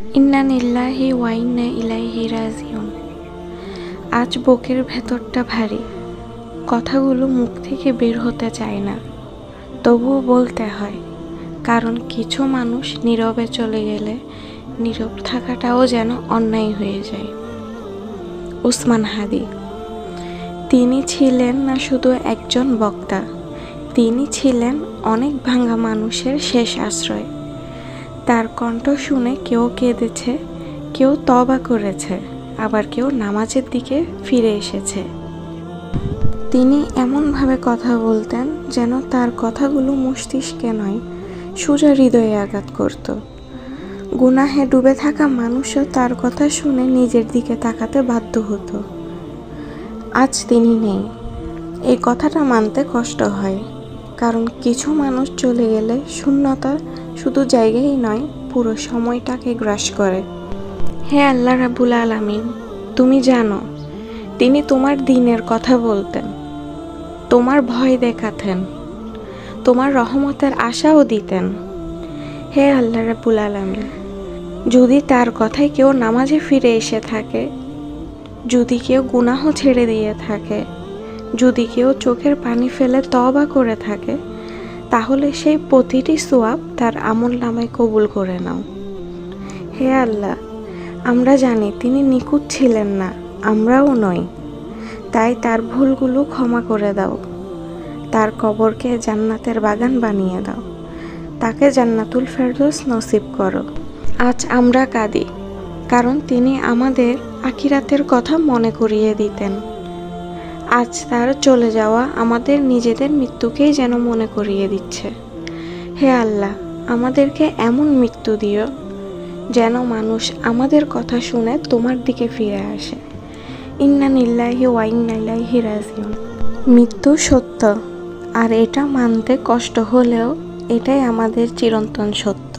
ইন্না লিল্লাহি ওয়া ইন্না ইলাইহি রাজিউন। আজ বুকের ভেতরটা ভারী, কথাগুলো মুখ থেকে বের হতে চায় না, তবুও বলতে হয়, কারণ কিছু মানুষ নীরবে চলে গেলে নীরব থাকাটাও যেন অন্যায় হয়ে যায়। উসমান হাদি। তিনি ছিলেন না শুধু একজন বক্তা, তিনি ছিলেন অনেক ভাঙা মানুষের শেষ আশ্রয়। তার কণ্ঠ শুনে কেউ কেঁদেছে, কেউ তওবা করেছে, আবার কেউ নামাজের দিকে ফিরে এসেছে। তিনি এমনভাবে কথা বলতেন যেন তার কথাগুলো মস্তিষ্কে নয়, সোজা হৃদয়ে আঘাত করত। গুনাহে ডুবে থাকা মানুষও তার কথা শুনে নিজের দিকে তাকাতে বাধ্য হতো। আজ তিনি নেই, এই কথাটা মানতে কষ্ট হয়, কারণ কিছু মানুষ চলে গেলে শূন্যতা শুধু জায়গায় নয়, পুরো সময়টাকে গ্রাস করে। হে আল্লাহ রাব্বুল আলামিন, তুমি জানো, তিনি তোমার দ্বীনের কথা বলতেন, তোমার ভয় দেখাতেন, তোমার রহমতের আশাও দিতেন। হে আল্লাহ রাব্বুল আলামিন, যদি তার কথায় কেউ নামাজে ফিরে এসে থাকে, যদি কেউ গুনাহ ছেড়ে দিয়ে থাকে, যদি কেউ চোখের পানি ফেলে তওবা করে থাকে, তাহলে সেই প্রতিটি সওয়াব তার আমলনামায় কবুল করে নাও। হে আল্লাহ, আমরা জানি তিনি নিখুঁত ছিলেন না, আমরাও নই, তাই তার ভুলগুলো ক্ষমা করে দাও। তার কবরকে জান্নাতের বাগান বানিয়ে দাও, তাকে জান্নাতুল ফেরদৌস নসিব করো। আজ আমরা কাঁদি, কারণ তিনি আমাদের আখিরাতের কথা মনে করিয়ে দিতেন। আজ তার চলে যাওয়া আমাদের নিজেদের মৃত্যুকেই যেন মনে করিয়ে দিচ্ছে। হে আল্লাহ, আমাদেরকে এমন মৃত্যু দিও যেন মানুষ আমাদের কথা শুনে তোমার দিকে ফিরে আসে। ইন্না লিল্লাহি ওয়া ইন্না ইলাইহি রাজিউন। মৃত্যু সত্য, আর এটা মানতে কষ্ট হলেও এটাই আমাদের চিরন্তন সত্য।